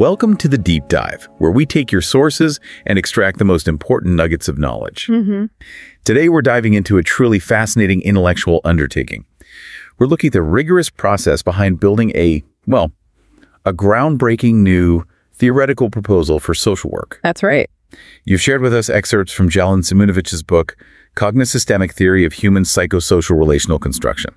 Welcome to the Deep Dive, where we take your sources and extract the most important nuggets of knowledge. Today, we're diving into a truly fascinating intellectual undertaking. We're looking at the rigorous process behind building a groundbreaking new theoretical proposal for social work. That's right. You've shared with us excerpts from Jalan Simunovic's book, Cognosystemic Theory of Human Psychosocial Relational Construction,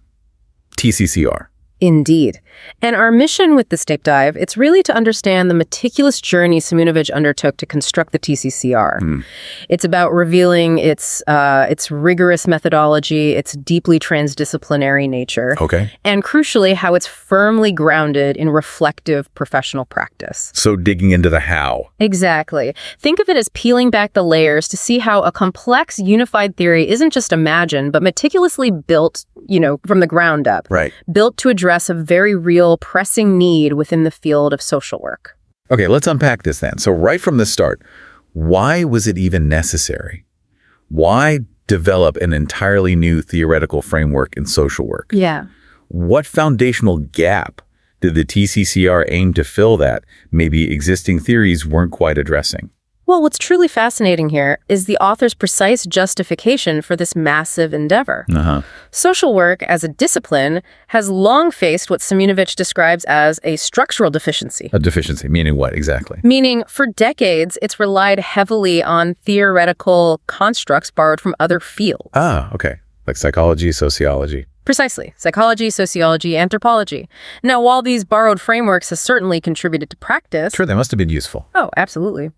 TCCR. Indeed. And our mission with this deep dive, it's really to understand the meticulous journey Simunovic undertook to construct the TCCR. It's about revealing its rigorous methodology, its deeply transdisciplinary nature, and crucially, how it's firmly grounded in reflective professional practice. So digging into the how. Exactly. Think of it as peeling back the layers to see how a complex, unified theory isn't just imagined, but meticulously built, from the ground up. Right. Built to address a very real, pressing need within the field of social work. Okay, let's unpack this then. So right from the start, why was it even necessary? Why develop an entirely new theoretical framework in social work? Yeah. What foundational gap did the TCCR aim to fill that maybe existing theories weren't quite addressing? Well, what's truly fascinating here is the author's precise justification for this massive endeavor. Social work as a discipline has long faced what Simunovic describes as a structural deficiency. A deficiency, meaning what exactly? Meaning, for decades, it's relied heavily on theoretical constructs borrowed from other fields. Okay. Like psychology, sociology. Precisely. Psychology, sociology, anthropology. Now, while these borrowed frameworks have certainly contributed to practice... Sure, they must have been useful. Oh, absolutely.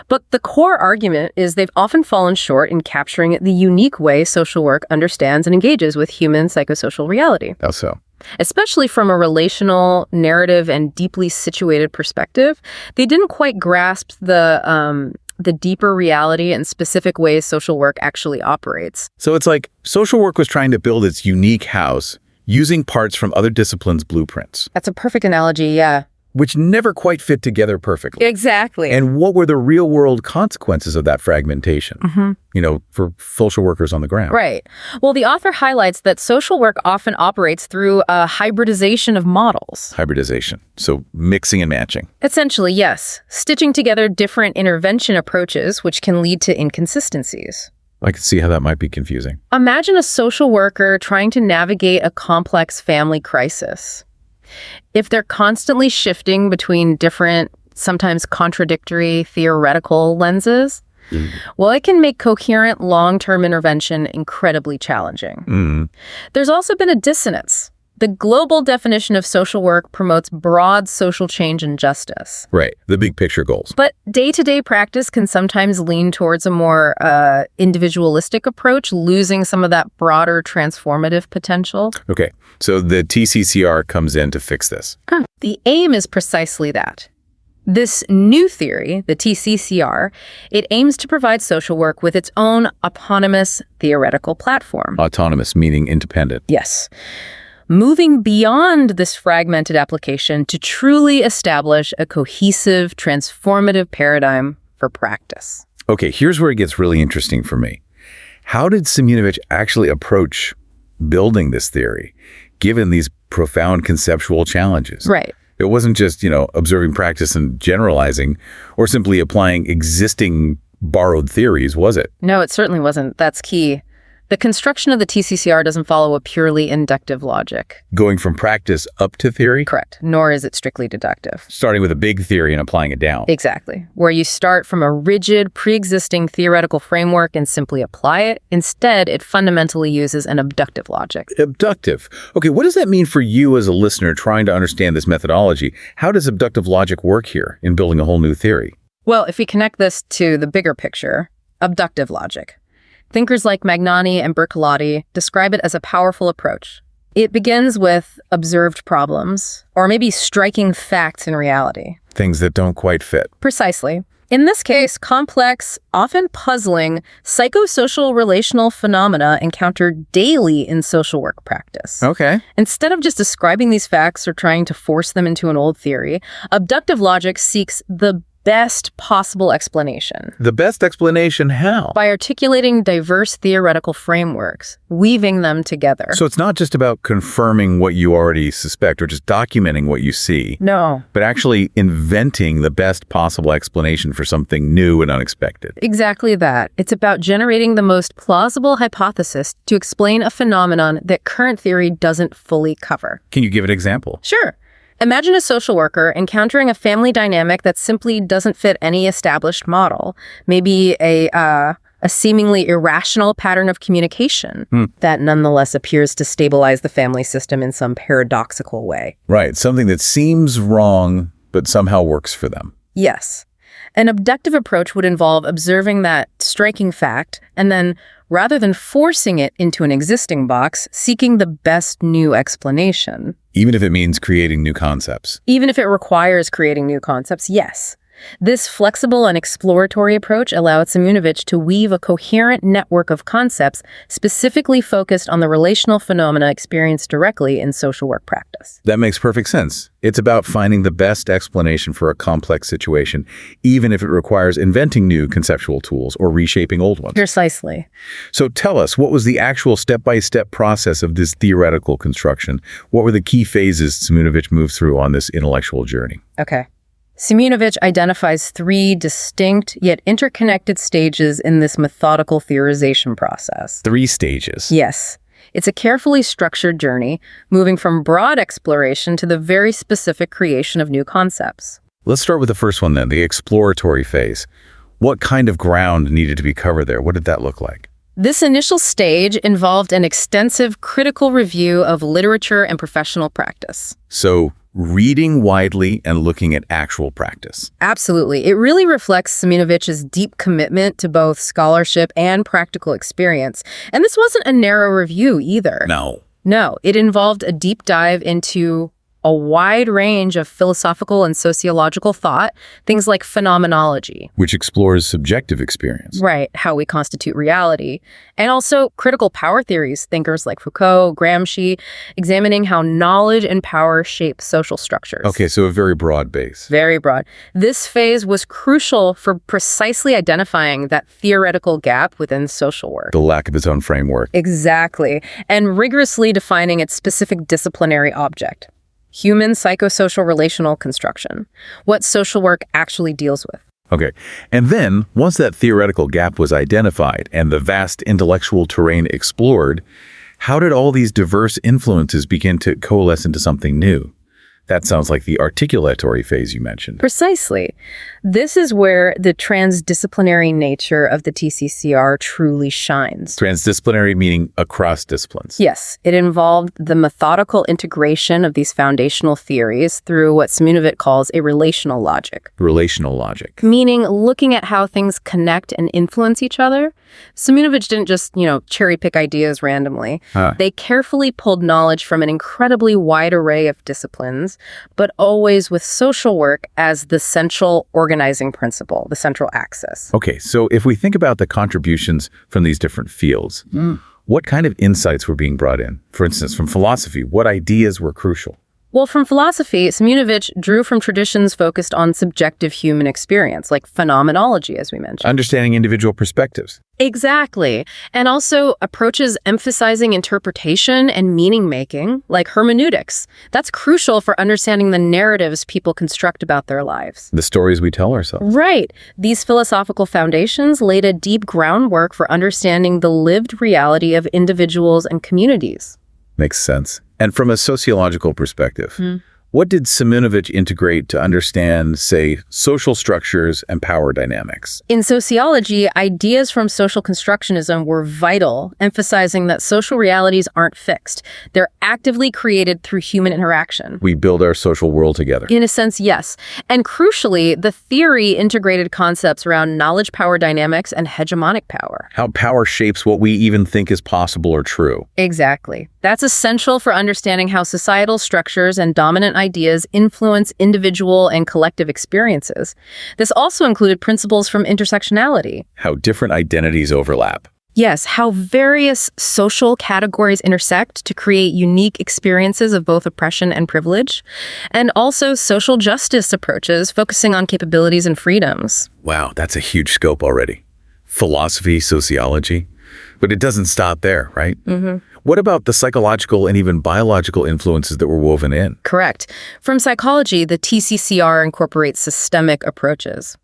But the core argument is they've often fallen short in capturing the unique way social work understands and engages with human psychosocial reality. How so? Especially from a relational, narrative, and deeply situated perspective, they didn't quite grasp the deeper reality and specific ways social work actually operates. So it's like social work was trying to build its unique house using parts from other disciplines' blueprints. That's a perfect analogy, yeah. Which never quite fit together perfectly. Exactly. And what were the real-world consequences of that fragmentation, for social workers on the ground? Right. Well, the author highlights that social work often operates through a hybridization of models. Hybridization. So mixing and matching. Essentially, yes. Stitching together different intervention approaches, which can lead to inconsistencies. I can see how that might be confusing. Imagine a social worker trying to navigate a complex family crisis. If they're constantly shifting between different, sometimes contradictory theoretical lenses, well, it can make coherent long-term intervention incredibly challenging. There's also been a dissonance. The global definition of social work promotes broad social change and justice. Right, the big picture goals. But day-to-day practice can sometimes lean towards a more individualistic approach, losing some of that broader transformative potential. Okay, so the TCCR comes in to fix this. The aim is precisely that. This new theory, the TCCR, it aims to provide social work with its own autonomous theoretical platform. Autonomous, meaning independent. Yes. Moving beyond this fragmented application to truly establish a cohesive, transformative paradigm for practice. Okay, here's where it gets really interesting for me. How did Simunovic actually approach building this theory, given these profound conceptual challenges? Right. It wasn't just, observing practice and generalizing, or simply applying existing borrowed theories, was it? No, it certainly wasn't. That's key. The construction of the TCCR doesn't follow a purely inductive logic. Going from practice up to theory? Correct. Nor is it strictly deductive. Starting with a big theory and applying it down. Exactly. Where you start from a rigid, pre-existing theoretical framework and simply apply it. Instead, it fundamentally uses an abductive logic. Abductive. Okay, what does that mean for you as a listener trying to understand this methodology? How does abductive logic work here in building a whole new theory? Well, if we connect this to the bigger picture, abductive logic. Thinkers like Magnani and Bertolotti describe it as a powerful approach. It begins with observed problems, or maybe striking facts in reality. Things that don't quite fit. Precisely. In this case, complex, often puzzling, psychosocial relational phenomena encountered daily in social work practice. Okay. Instead of just describing these facts or trying to force them into an old theory, abductive logic seeks the best possible explanation. The best explanation how? By articulating diverse theoretical frameworks, weaving them together. So it's not just about confirming what you already suspect or just documenting what you see. No. But actually inventing the best possible explanation for something new and unexpected. Exactly that. It's about generating the most plausible hypothesis to explain a phenomenon that current theory doesn't fully cover. Can you give an example? Sure. Imagine a social worker encountering a family dynamic that simply doesn't fit any established model. Maybe a seemingly irrational pattern of communication that nonetheless appears to stabilize the family system in some paradoxical way. Right. Something that seems wrong, but somehow works for them. Yes. An abductive approach would involve observing that striking fact and then, rather than forcing it into an existing box, seeking the best new explanation. Even if it means creating new concepts. Even if it requires creating new concepts, yes. This flexible and exploratory approach allowed Simunovic to weave a coherent network of concepts specifically focused on the relational phenomena experienced directly in social work practice. That makes perfect sense. It's about finding the best explanation for a complex situation, even if it requires inventing new conceptual tools or reshaping old ones. Precisely. So tell us, what was the actual step-by-step process of this theoretical construction? What were the key phases Simunovic moved through on this intellectual journey? Okay. Simunovic identifies 3 distinct yet interconnected stages in this methodical theorization process. 3 stages. Yes. It's a carefully structured journey, moving from broad exploration to the very specific creation of new concepts. Let's start with the first one then, the exploratory phase. What kind of ground needed to be covered there? What did that look like? This initial stage involved an extensive critical review of literature and professional practice. So, reading widely and looking at actual practice. Absolutely. It really reflects Simunovic's deep commitment to both scholarship and practical experience. And this wasn't a narrow review either. No, it involved a deep dive into a wide range of philosophical and sociological thought, things like phenomenology. Which explores subjective experience. Right, how we constitute reality. And also critical power theories, thinkers like Foucault, Gramsci, examining how knowledge and power shape social structures. Okay, so a very broad base. Very broad. This phase was crucial for precisely identifying that theoretical gap within social work. The lack of its own framework. Exactly. And rigorously defining its specific disciplinary object. Human psychosocial relational construction, what social work actually deals with. Okay, and then, once that theoretical gap was identified and the vast intellectual terrain explored, how did all these diverse influences begin to coalesce into something new? That sounds like the articulatory phase you mentioned. Precisely. This is where the transdisciplinary nature of the TCCR truly shines. Transdisciplinary meaning across disciplines. Yes, it involved the methodical integration of these foundational theories through what Simunovic calls a relational logic. Relational logic. Meaning looking at how things connect and influence each other. Simunovic didn't just, cherry pick ideas randomly. They carefully pulled knowledge from an incredibly wide array of disciplines, but always with social work as the central organizing principle, the central axis. Okay, so if we think about the contributions from these different fields, what kind of insights were being brought in? For instance, from philosophy, what ideas were crucial? Well, from philosophy, Simunovic drew from traditions focused on subjective human experience, like phenomenology, as we mentioned. Understanding individual perspectives. Exactly. And also approaches emphasizing interpretation and meaning-making, like hermeneutics. That's crucial for understanding the narratives people construct about their lives. The stories we tell ourselves. Right. These philosophical foundations laid a deep groundwork for understanding the lived reality of individuals and communities. Makes sense. And from a sociological perspective, what did Simunovic integrate to understand, say, social structures and power dynamics? In sociology, ideas from social constructionism were vital, emphasizing that social realities aren't fixed. They're actively created through human interaction. We build our social world together. In a sense, yes. And crucially, the theory integrated concepts around knowledge-power dynamics and hegemonic power. How power shapes what we even think is possible or true. Exactly. That's essential for understanding how societal structures and dominant ideas influence individual and collective experiences. This also included principles from intersectionality. How different identities overlap. Yes, how various social categories intersect to create unique experiences of both oppression and privilege, and also social justice approaches focusing on capabilities and freedoms. Wow, that's a huge scope already. Philosophy, sociology. But it doesn't stop there, right? What about the psychological and even biological influences that were woven in? Correct. From psychology, the TCCR incorporates systemic approaches.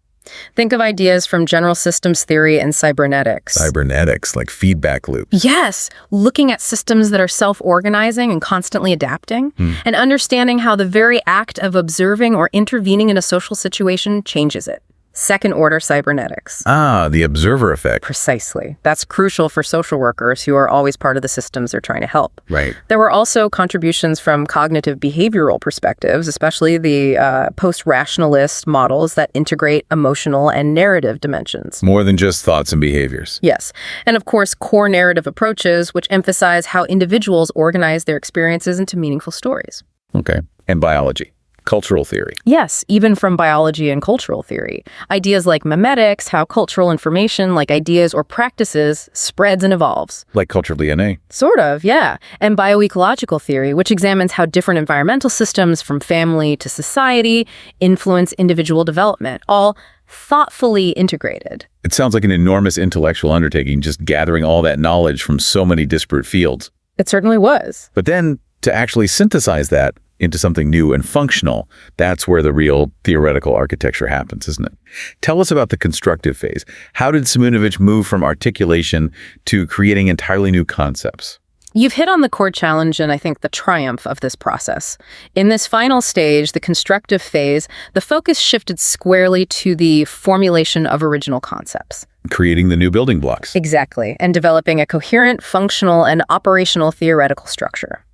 Think of ideas from general systems theory and cybernetics. Cybernetics, like feedback loops. Yes, looking at systems that are self-organizing and constantly adapting, and understanding how the very act of observing or intervening in a social situation changes it. Second-order cybernetics. Ah, the observer effect. Precisely. That's crucial for social workers who are always part of the systems they're trying to help. Right. There were also contributions from cognitive behavioral perspectives, especially the post-rationalist models that integrate emotional and narrative dimensions. More than just thoughts and behaviors. Yes. And of course, core narrative approaches, which emphasize how individuals organize their experiences into meaningful stories. Okay. And biology. Cultural theory. Yes, even from biology and cultural theory. Ideas like memetics, how cultural information, like ideas or practices, spreads and evolves. Like cultural DNA. Sort of, yeah. And bioecological theory, which examines how different environmental systems, from family to society, influence individual development, all thoughtfully integrated. It sounds like an enormous intellectual undertaking, just gathering all that knowledge from so many disparate fields. It certainly was. But then, to actually synthesize that into something new and functional, that's where the real theoretical architecture happens, isn't it? Tell us about the constructive phase. How did Simunovich move from articulation to creating entirely new concepts? You've hit on the core challenge and I think the triumph of this process. In this final stage, the constructive phase, the focus shifted squarely to the formulation of original concepts. Creating the new building blocks. Exactly, and developing a coherent, functional, and operational theoretical structure.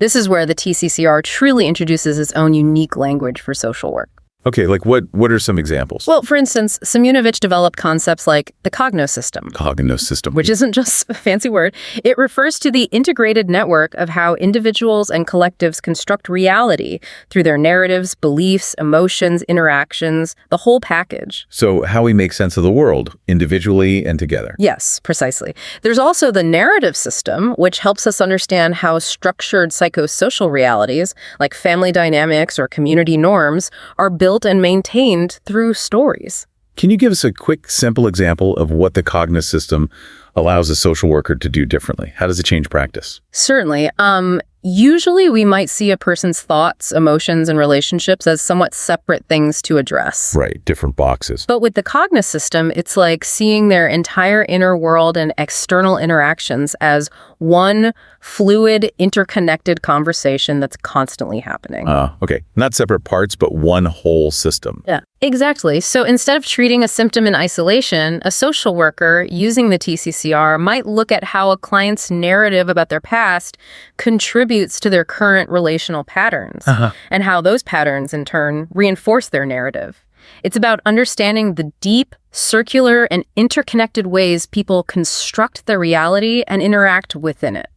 This is where the TCCR truly introduces its own unique language for social work. Okay, like what are some examples? Well, for instance, Simunovich developed concepts like the Cognosystem. Cognosystem. Which isn't just a fancy word. It refers to the integrated network of how individuals and collectives construct reality through their narratives, beliefs, emotions, interactions, the whole package. So how we make sense of the world, individually and together. Yes, precisely. There's also the narrative system, which helps us understand how structured psychosocial realities, like family dynamics or community norms, are built and maintained through stories. Can you give us a quick, simple example of what the Cognosystem allows a social worker to do differently? How does it change practice? Certainly. Usually we might see a person's thoughts, emotions, and relationships as somewhat separate things to address. Right, different boxes. But with the Cognosystem, it's like seeing their entire inner world and external interactions as one fluid, interconnected conversation that's constantly happening. Okay. Not separate parts, but one whole system. Yeah, exactly. So instead of treating a symptom in isolation, a social worker using the TCCR might look at how a client's narrative about their past contributes to their current relational patterns, and how those patterns, in turn, reinforce their narrative. It's about understanding the deep, circular, and interconnected ways people construct their reality and interact within it.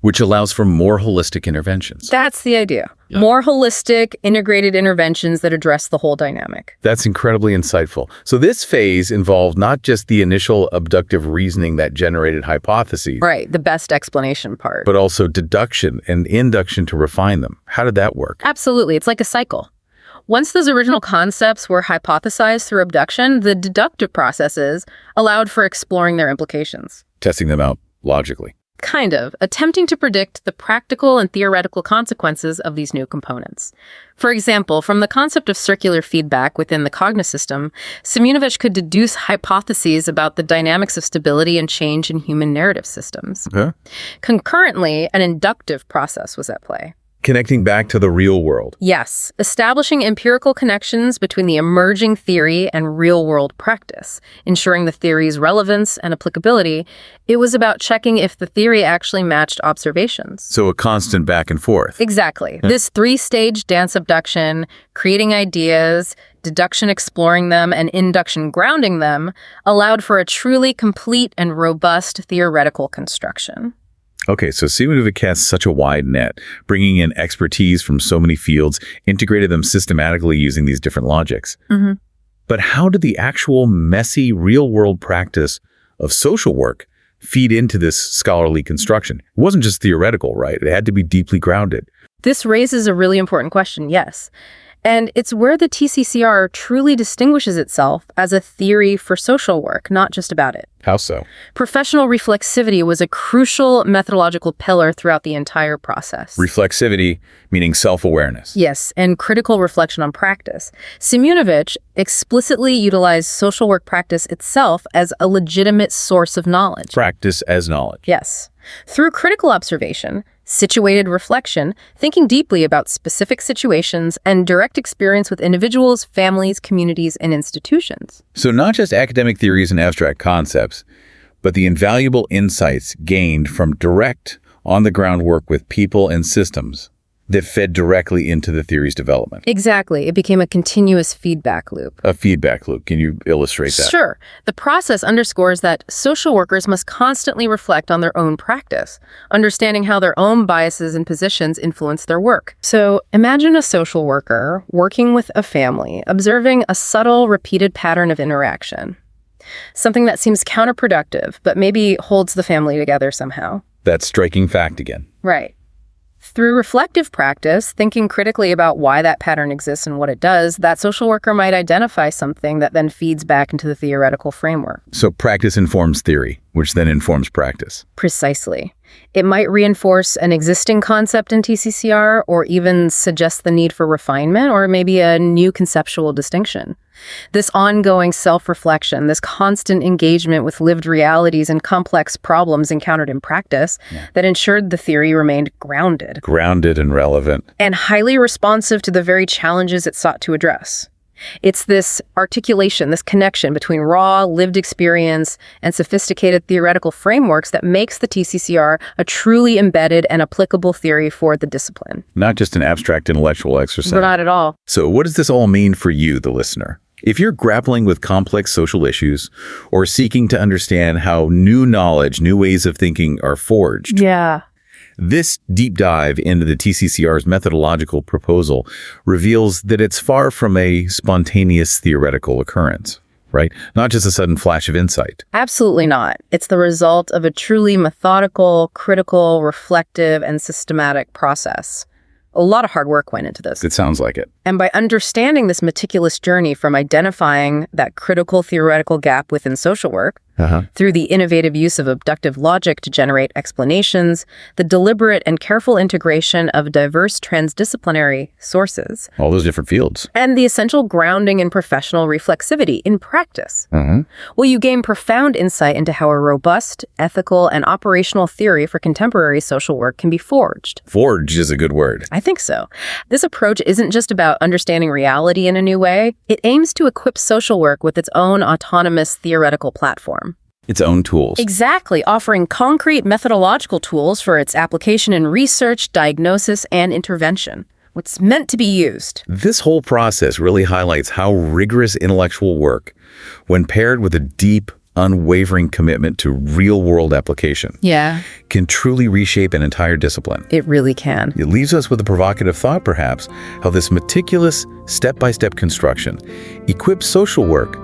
Which allows for more holistic interventions. That's the idea. Yeah. More holistic, integrated interventions that address the whole dynamic. That's incredibly insightful. So this phase involved not just the initial abductive reasoning that generated hypotheses. Right, the best explanation part. But also deduction and induction to refine them. How did that work? Absolutely. It's like a cycle. Once those original concepts were hypothesized through abduction, the deductive processes allowed for exploring their implications. Testing them out logically. Kind of, attempting to predict the practical and theoretical consequences of these new components. For example, from the concept of circular feedback within the Cognosystem, Simunovich could deduce hypotheses about the dynamics of stability and change in human narrative systems. Okay. Concurrently, an inductive process was at play. Connecting back to the real world. Yes, establishing empirical connections between the emerging theory and real-world practice, ensuring the theory's relevance and applicability. It was about checking if the theory actually matched observations. So a constant back and forth. Exactly. This three-stage dance abduction, creating ideas, deduction exploring them, and induction grounding them, allowed for a truly complete and robust theoretical construction. Okay, so Simunovich casts such a wide net, bringing in expertise from so many fields, integrated them systematically using these different logics. But how did the actual messy real-world practice of social work feed into this scholarly construction? It wasn't just theoretical, right? It had to be deeply grounded. This raises a really important question, yes. And it's where the TCCR truly distinguishes itself as a theory for social work, not just about it. How so? Professional reflexivity was a crucial methodological pillar throughout the entire process. Reflexivity, meaning self-awareness. Yes, and critical reflection on practice. Simunovich explicitly utilized social work practice itself as a legitimate source of knowledge. Practice as knowledge. Yes. Through critical observation, situated reflection, thinking deeply about specific situations, and direct experience with individuals, families, communities, and institutions. So not just academic theories and abstract concepts, but the invaluable insights gained from direct, on-the-ground work with people and systems that fed directly into the theory's development. Exactly. It became a continuous feedback loop. A feedback loop. Can you illustrate that? Sure. The process underscores that social workers must constantly reflect on their own practice, understanding how their own biases and positions influence their work. So imagine a social worker working with a family, observing a subtle, repeated pattern of interaction. Something that seems counterproductive, but maybe holds the family together somehow. That's striking fact again. Right. Through reflective practice, thinking critically about why that pattern exists and what it does, that social worker might identify something that then feeds back into the theoretical framework. So practice informs theory, which then informs practice. Precisely. It might reinforce an existing concept in TCCR or even suggest the need for refinement or maybe a new conceptual distinction. This ongoing self-reflection, this constant engagement with lived realities and complex problems encountered in practice that ensured the theory remained grounded. Grounded and relevant. And highly responsive to the very challenges it sought to address. It's this articulation, this connection between raw, lived experience and sophisticated theoretical frameworks that makes the TCCR a truly embedded and applicable theory for the discipline. Not just an abstract intellectual exercise. But not at all. So what does this all mean for you, the listener? If you're grappling with complex social issues or seeking to understand how new knowledge, new ways of thinking are forged, this deep dive into the TCCR's methodological proposal reveals that it's far from a spontaneous theoretical occurrence, right? Not just a sudden flash of insight. Absolutely not. It's the result of a truly methodical, critical, reflective, and systematic process. A lot of hard work went into this. It sounds like it. And by understanding this meticulous journey from identifying that critical theoretical gap within social work, through the innovative use of abductive logic to generate explanations, the deliberate and careful integration of diverse transdisciplinary sources. All those different fields. And the essential grounding in professional reflexivity in practice. Well, you gain profound insight into how a robust, ethical, and operational theory for contemporary social work can be forged. Forged is a good word. I think so. This approach isn't just about understanding reality in a new way. It aims to equip social work with its own autonomous theoretical platform. Its own tools. Exactly, offering concrete methodological tools for its application in research, diagnosis, and intervention. What's meant to be used. This whole process really highlights how rigorous intellectual work, when paired with a deep, unwavering commitment to real-world application, can truly reshape an entire discipline. It really can. It leaves us with a provocative thought, perhaps, how this meticulous, step-by-step construction equips social work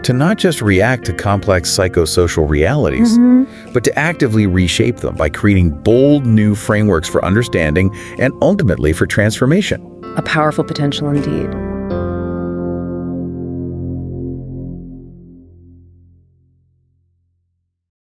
to not just react to complex psychosocial realities, but to actively reshape them by creating bold new frameworks for understanding and ultimately for transformation. A powerful potential indeed.